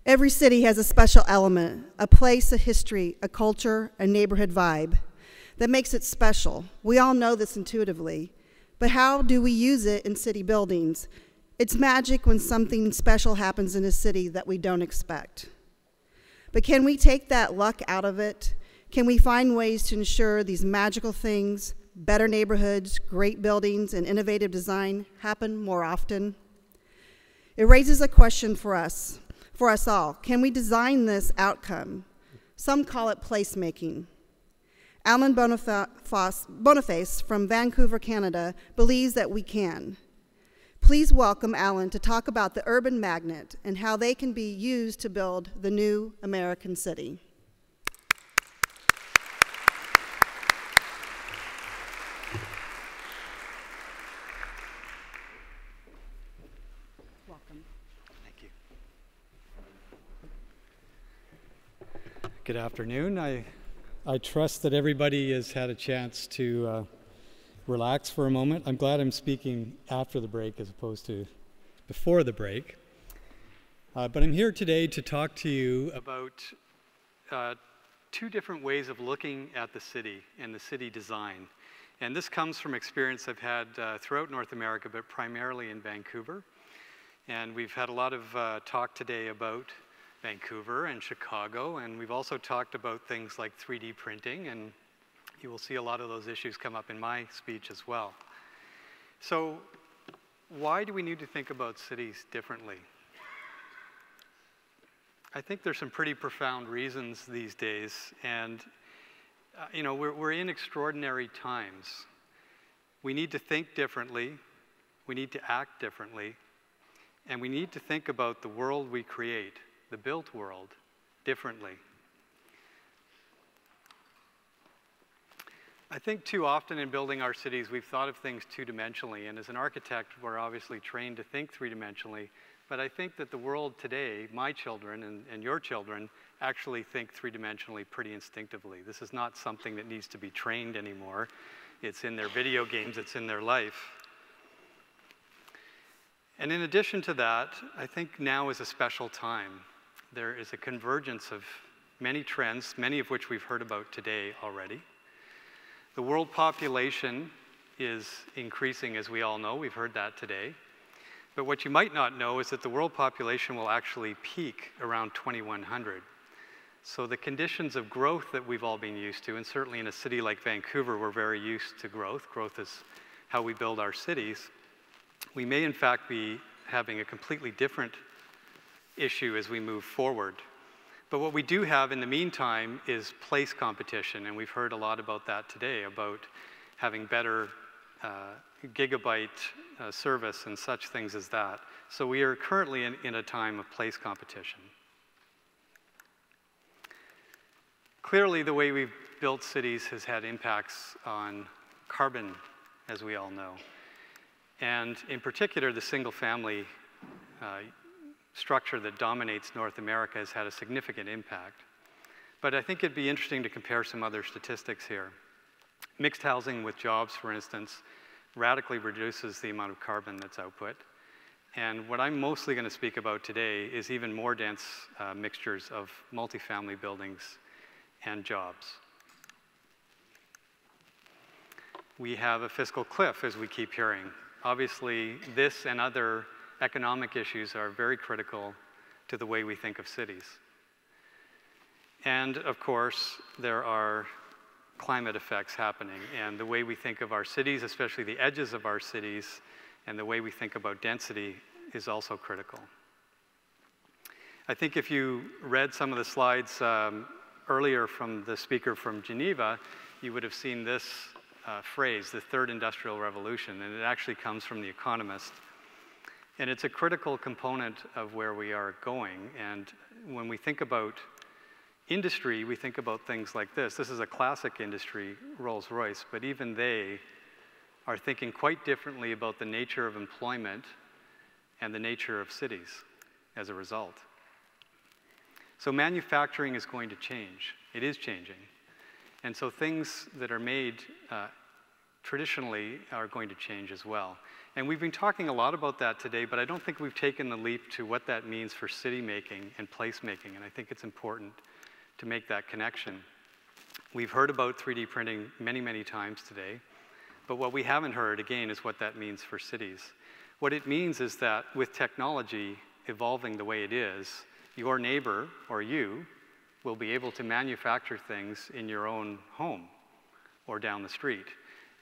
Every city has a special element, a place, a history, a culture, a neighborhood vibe that makes it special. We all know this intuitively, but how do we use it in city buildings? It's magic when something special happens in a city that we don't expect. But can we take that luck out of it? Can we find ways to ensure these magical things, better neighborhoods, great buildings, and innovative design happen more often? It raises a question for us all. Can we design this outcome? Some call it placemaking. Alan Boniface from Vancouver, Canada, believes that we can. Please welcome Alan to talk about the urban magnet and how they can be used to build the new American city. Welcome. Thank you. Good afternoon. I trust that everybody has had a chance to relax for a moment. I'm glad I'm speaking after the break as opposed to before the break. But I'm here today to talk to you about two different ways of looking at the city and the city design. And this comes from experience I've had throughout North America, but primarily in Vancouver. And we've had a lot of talk today about Vancouver and Chicago, and we've also talked about things like 3D printing, and you will see a lot of those issues come up in my speech as well. So why do we need to think about cities differently? I think there's some pretty profound reasons these days, and you know, we're in extraordinary times. We need to think differently, we need to act differently, and we need to think about the world we create, the built world, differently. I think too often in building our cities, we've thought of things two-dimensionally, and as an architect, we're obviously trained to think three-dimensionally, but I think that the world today, my children and your children, actually think three-dimensionally pretty instinctively. This is not something that needs to be trained anymore. It's in their video games, it's in their life. And in addition to that, I think now is a special time. There is a convergence of many trends, many of which we've heard about today already. The world population is increasing, as we all know. We've heard that today. But what you might not know is that the world population will actually peak around 2100. So the conditions of growth that we've all been used to, and certainly in a city like Vancouver, we're very used to growth. Growth is how we build our cities. We may in fact be having a completely different issue as we move forward. But what we do have in the meantime is place competition, and we've heard a lot about that today, about having better gigabyte service and such things as that. So we are currently in a time of place competition. Clearly, the way we've built cities has had impacts on carbon, as we all know. And in particular, the single-family structure that dominates North America has had a significant impact. But I think it'd be interesting to compare some other statistics here. Mixed housing with jobs, for instance, radically reduces the amount of carbon that's output. And what I'm mostly going to speak about today is even more dense mixtures of multifamily buildings and jobs. We have a fiscal cliff, as we keep hearing. Obviously, this and other economic issues are very critical to the way we think of cities. And of course, there are climate effects happening, and the way we think of our cities, especially the edges of our cities, and the way we think about density is also critical. I think if you read some of the slides earlier from the speaker from Geneva, you would have seen this phrase, the third industrial revolution, and it actually comes from The Economist. And it's a critical component of where we are going. And when we think about industry, we think about things like this. This is a classic industry, Rolls-Royce, but even they are thinking quite differently about the nature of employment and the nature of cities as a result. So manufacturing is going to change. It is changing. And so things that are made traditionally are going to change as well. And we've been talking a lot about that today, but I don't think we've taken the leap to what that means for city making and place making, and I think it's important to make that connection. We've heard about 3D printing many, many times today, but what we haven't heard, again, is what that means for cities. What it means is that with technology evolving the way it is, your neighbor, or you, will be able to manufacture things in your own home or down the street.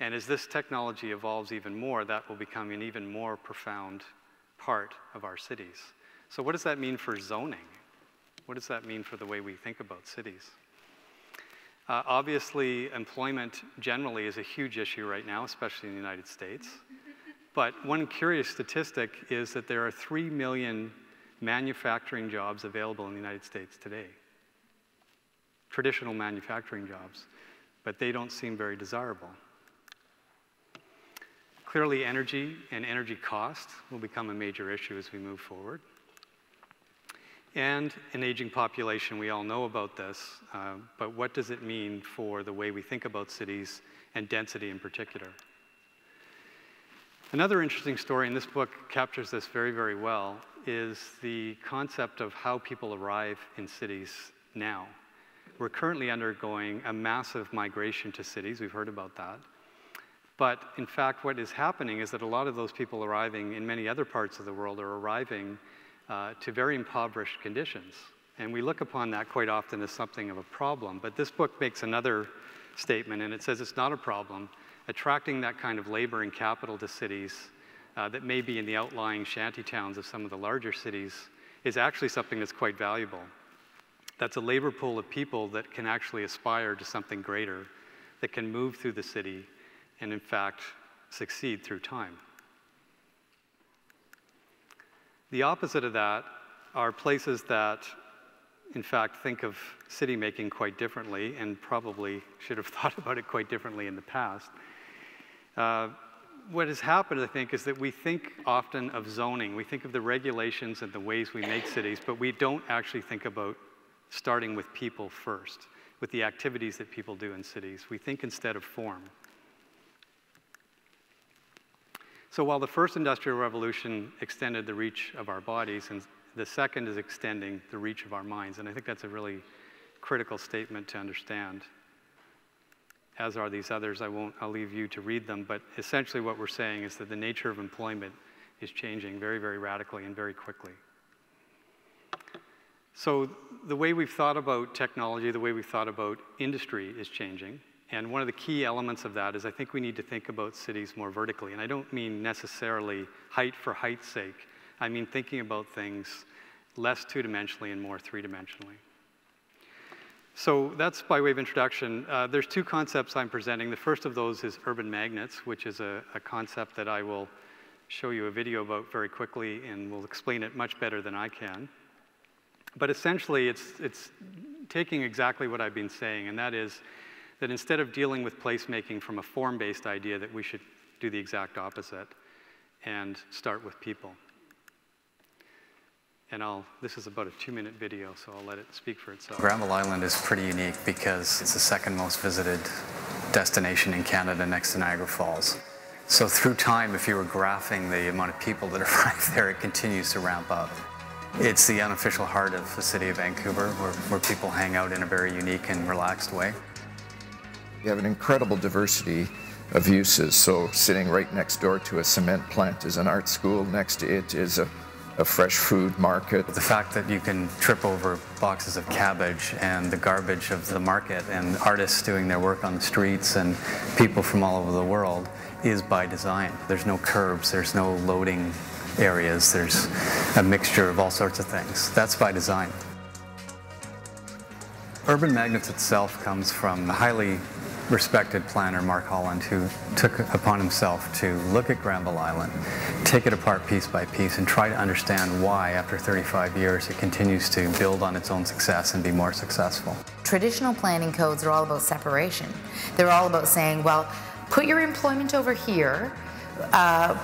And as this technology evolves even more, that will become an even more profound part of our cities. So what does that mean for zoning? What does that mean for the way we think about cities? Obviously, employment generally is a huge issue right now, especially in the United States. But one curious statistic is that there are 3 million manufacturing jobs available in the United States today. Traditional manufacturing jobs, but they don't seem very desirable. Clearly, energy and energy cost will become a major issue as we move forward. And an aging population, we all know about this, but what does it mean for the way we think about cities and density in particular? Another interesting story, and this book captures this very, very well, is the concept of how people arrive in cities now. We're currently undergoing a massive migration to cities. We've heard about that. But in fact, what is happening is that a lot of those people arriving in many other parts of the world are arriving to very impoverished conditions. And we look upon that quite often as something of a problem. But this book makes another statement, and it says it's not a problem. Attracting that kind of labor and capital to cities that may be in the outlying shanty towns of some of the larger cities is actually something that's quite valuable. That's a labor pool of people that can actually aspire to something greater, that can move through the city and in fact succeed through time. The opposite of that are places that in fact think of city making quite differently and probably should have thought about it quite differently in the past. What has happened, I think, is that we think often of zoning. We think of the regulations and the ways we make cities, but we don't actually think about starting with people first, with the activities that people do in cities. We think instead of form. So while the first industrial revolution extended the reach of our bodies, and the second is extending the reach of our minds, and I think that's a really critical statement to understand. As are these others. I'll leave you to read them, but essentially what we're saying is that the nature of employment is changing very, very radically and very quickly. So the way we've thought about technology, the way we've thought about industry is changing. And one of the key elements of that is I think we need to think about cities more vertically. And I don't mean necessarily height for height's sake. I mean thinking about things less two-dimensionally and more three-dimensionally. So that's by way of introduction. There's two concepts I'm presenting. The first of those is urban magnets, which is a concept that I will show you a video about very quickly and will explain it much better than I can. But essentially, it's taking exactly what I've been saying, and that is that instead of dealing with placemaking from a form-based idea, that we should do the exact opposite and start with people. And this is about a 2-minute video, so I'll let it speak for itself. Granville Island is pretty unique because it's the second most visited destination in Canada next to Niagara Falls. So through time, if you were graphing the amount of people that arrive there, it continues to ramp up. It's the unofficial heart of the city of Vancouver, where people hang out in a very unique and relaxed way. You have an incredible diversity of uses. So sitting right next door to a cement plant is an art school. Next to it is a fresh food market. The fact that you can trip over boxes of cabbage and the garbage of the market and artists doing their work on the streets and people from all over the world is by design. There's no curbs, there's no loading areas, there's a mixture of all sorts of things. That's by design. Urban Magnets itself comes from a highly respected planner, Mark Holland, who took upon himself to look at Granville Island, take it apart piece by piece, and try to understand why, after 35 years, it continues to build on its own success and be more successful. Traditional planning codes are all about separation. They're all about saying, well, put your employment over here,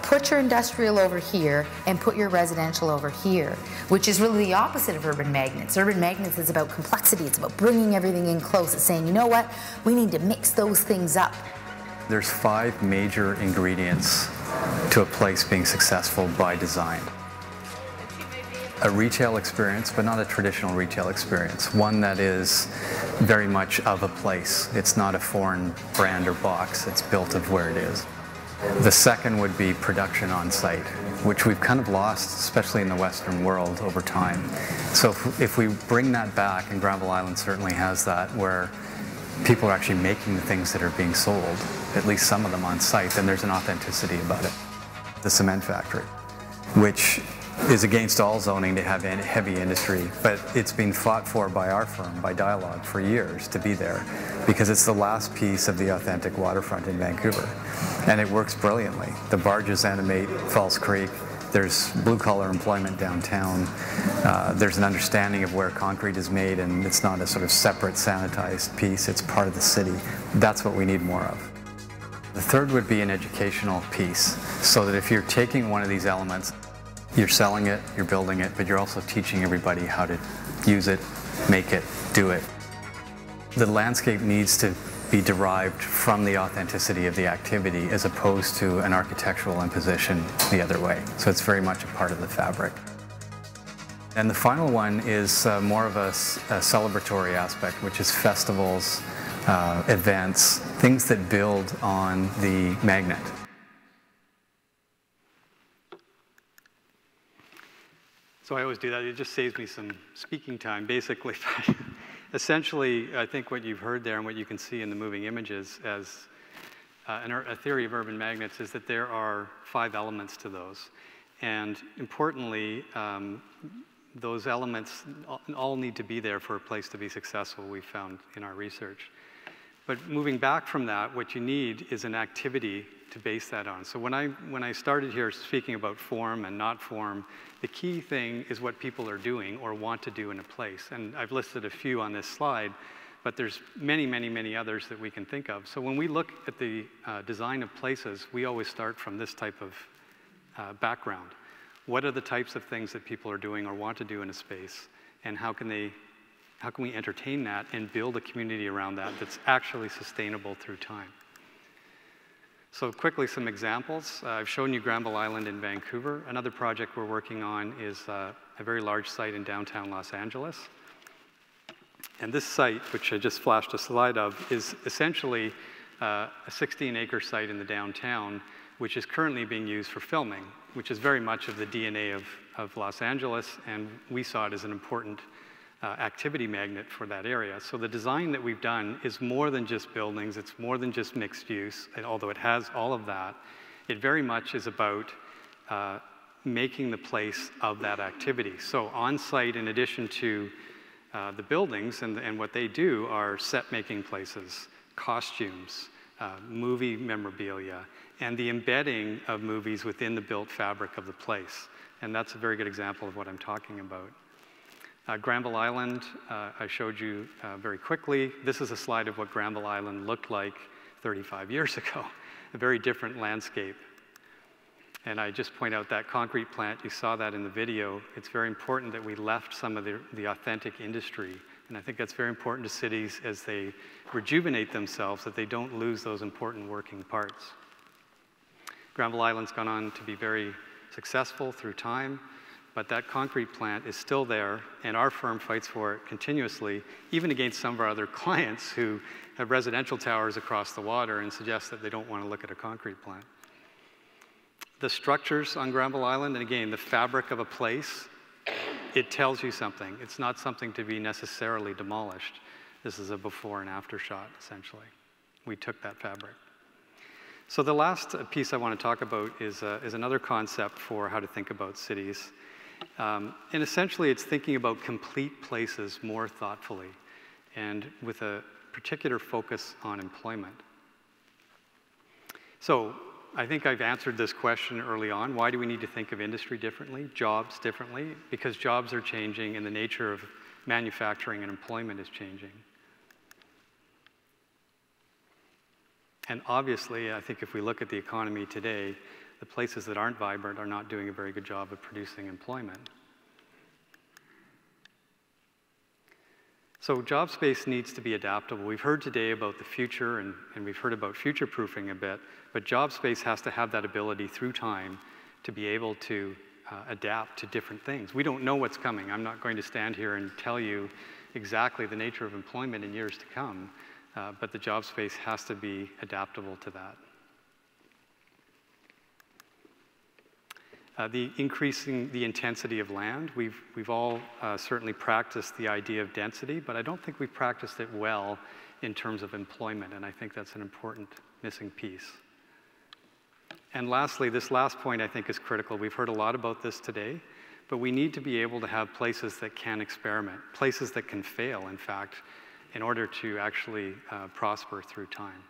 put your industrial over here, and put your residential over here, which is really the opposite of urban magnets. Urban magnets is about complexity. It's about bringing everything in close. It's saying, you know what, we need to mix those things up. There's 5 major ingredients to a place being successful by design. A retail experience, but not a traditional retail experience. One that is very much of a place. It's not a foreign brand or box. It's built of where it is. The second would be production on site, which we've kind of lost, especially in the Western world over time. So if we bring that back, and Granville Island certainly has that, where people are actually making the things that are being sold, at least some of them on site, then there's an authenticity about it. The cement factory, which is against all zoning to have heavy industry, but it's been fought for by our firm, by DIALOG, for years to be there, because it's the last piece of the authentic waterfront in Vancouver. And it works brilliantly. The barges animate False Creek. There's blue-collar employment downtown. There's an understanding of where concrete is made, and it's not a sort of separate sanitized piece. It's part of the city. That's what we need more of. The third would be an educational piece, so that if you're taking one of these elements, you're selling it, you're building it, but you're also teaching everybody how to use it, make it, do it. The landscape needs to be derived from the authenticity of the activity as opposed to an architectural imposition the other way. So it's very much a part of the fabric. And the final one is more of a celebratory aspect, which is festivals, events, things that build on the magnet. So I always do that. It just saves me some speaking time, basically. Essentially, I think what you've heard there and what you can see in the moving images as a theory of urban magnets is that there are 5 elements to those. And importantly, those elements all need to be there for a place to be successful, we found in our research. But moving back from that, what you need is an activity to base that on. So when I started here speaking about form and not form, the key thing is what people are doing or want to do in a place. And I've listed a few on this slide, but there's many, many, many others that we can think of. So when we look at the design of places, we always start from this type of background. What are the types of things that people are doing or want to do in a space? And how can we entertain that and build a community around that that's actually sustainable through time? So quickly, some examples. I've shown you Granville Island in Vancouver. Another project we're working on is a very large site in downtown Los Angeles. And this site, which I just flashed a slide of, is essentially a 16-acre site in the downtown, which is currently being used for filming, which is very much of the DNA of Los Angeles, and we saw it as an important activity magnet for that area. So the design that we've done is more than just buildings, it's more than just mixed use, and although it has all of that, it very much is about making the place of that activity. So on site, in addition to the buildings and what they do, are set-making places, costumes, movie memorabilia, and the embedding of movies within the built fabric of the place. And that's a very good example of what I'm talking about. Granville Island, I showed you very quickly. This is a slide of what Granville Island looked like 35 years ago, a very different landscape. And I just point out that concrete plant, you saw that in the video. It's very important that we left some of the authentic industry. And I think that's very important to cities as they rejuvenate themselves, that they don't lose those important working parts. Granville Island's gone on to be very successful through time. But that concrete plant is still there, and our firm fights for it continuously, even against some of our other clients who have residential towers across the water and suggest that they don't want to look at a concrete plant. The structures on Granville Island, and again, the fabric of a place, it tells you something. It's not something to be necessarily demolished. This is a before and after shot, essentially. We took that fabric. So the last piece I want to talk about is another concept for how to think about cities. And essentially, it's thinking about complete places more thoughtfully and with a particular focus on employment. So I think I've answered this question early on. Why do we need to think of industry differently, jobs differently? Because jobs are changing and the nature of manufacturing and employment is changing. And obviously, I think if we look at the economy today, the places that aren't vibrant are not doing a very good job of producing employment. So job space needs to be adaptable. We've heard today about the future, and we've heard about future-proofing a bit, but job space has to have that ability through time to be able to adapt to different things. We don't know what's coming. I'm not going to stand here and tell you exactly the nature of employment in years to come, but the job space has to be adaptable to that. The increasing the intensity of land, we've all certainly practiced the idea of density, but I don't think we've practiced it well in terms of employment, and I think that's an important missing piece. And lastly, this last point I think is critical. We've heard a lot about this today, but we need to be able to have places that can experiment, places that can fail, in fact, in order to actually prosper through time.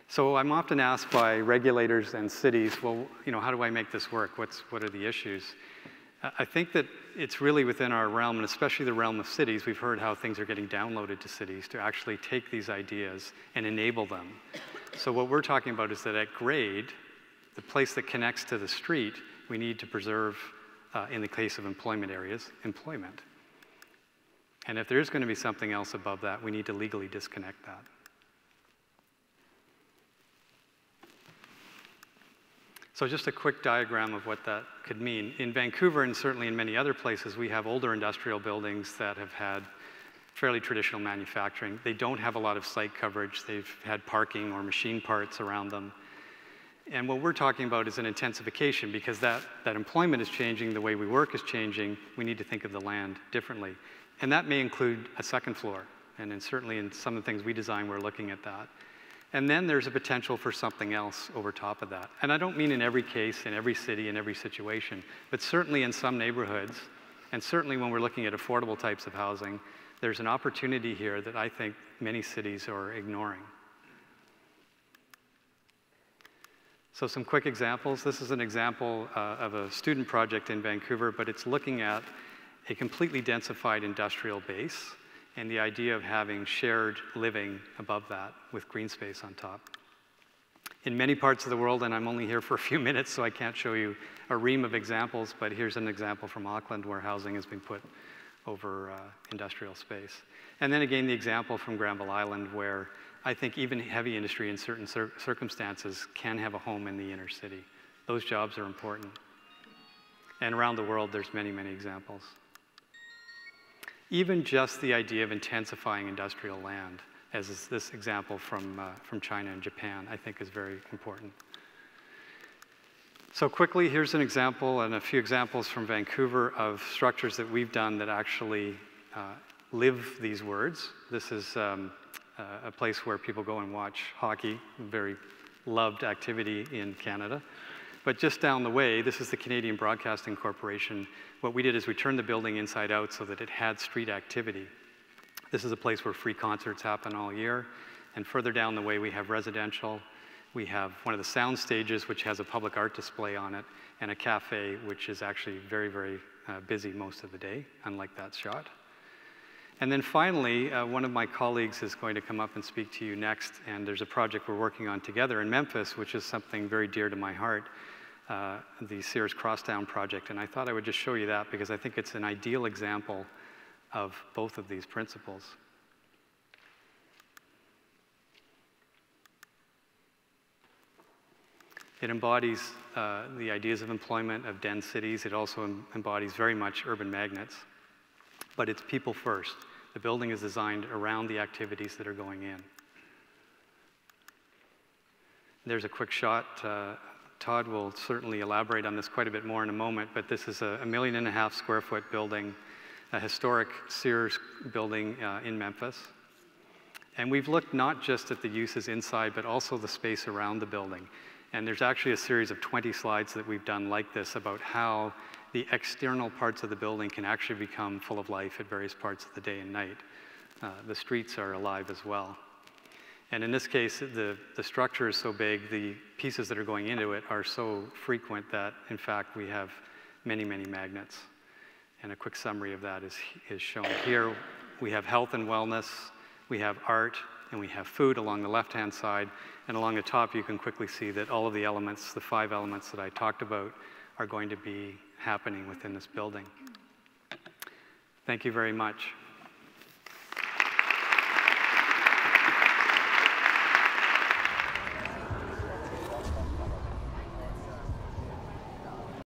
So I'm often asked by regulators and cities, well, how do I make this work? What are the issues? I think that it's really within our realm, and especially the realm of cities. We've heard how things are getting downloaded to cities to actually take these ideas and enable them. So what we're talking about is that at grade, the place that connects to the street, we need to preserve, in the case of employment areas, employment. And if there is going to be something else above that, we need to legally disconnect that. So just a quick diagram of what that could mean. In Vancouver, and certainly in many other places, we have older industrial buildings that have had fairly traditional manufacturing. They don't have a lot of site coverage. They've had parking or machine parts around them. And what we're talking about is an intensification, because that employment is changing, the way we work is changing. We need to think of the land differently. And that may include a second floor. And then certainly in some of the things we design, we're looking at that. And then there's a potential for something else over top of that. And I don't mean in every case, in every city, in every situation, but certainly in some neighborhoods, and certainly when we're looking at affordable types of housing, there's an opportunity here that I think many cities are ignoring. So some quick examples. This is an example of a student project in Vancouver, but it's looking at a completely densified industrial base and the idea of having shared living above that with green space on top. In many parts of the world, and I'm only here for a few minutes, so I can't show you a ream of examples, but here's an example from Auckland where housing has been put over industrial space. And then again, the example from Granville Island where I think even heavy industry in certain circumstances can have a home in the inner city. Those jobs are important. And around the world, there's many, many examples. Even just the idea of intensifying industrial land, as is this example from China and Japan, I think is very important. So quickly, here's an example and a few examples from Vancouver of structures that we've done that actually live these words. This is a place where people go and watch hockey, a very loved activity in Canada. But just down the way, this is the Canadian Broadcasting Corporation. What we did is we turned the building inside out so that it had street activity. This is a place where free concerts happen all year. And further down the way, we have residential. We have one of the sound stages, which has a public art display on it, and a cafe, which is actually very, very busy most of the day, unlike that shot. And then finally, one of my colleagues is going to come up and speak to you next, and there's a project we're working on together in Memphis, which is something very dear to my heart, the Sears Crosstown project. And I thought I would just show you that because I think it's an ideal example of both of these principles. It embodies the ideas of employment, of dense cities. It also embodies very much urban magnets. But it's people first. The building is designed around the activities that are going in. There's a quick shot. Todd will certainly elaborate on this quite a bit more in a moment, but this is a 1.5 million square foot building, a historic Sears building in Memphis. And we've looked not just at the uses inside, but also the space around the building. And there's actually a series of 20 slides that we've done like this about how the external parts of the building can actually become full of life at various parts of the day and night. The streets are alive as well. And in this case, the structure is so big, the pieces that are going into it are so frequent that, in fact, we have many, many magnets. And a quick summary of that is shown here. We have health and wellness, we have art, and we have food along the left-hand side. And along the top, you can quickly see that all of the elements, the 5 elements that I talked about, are going to be happening within this building. Thank you very much.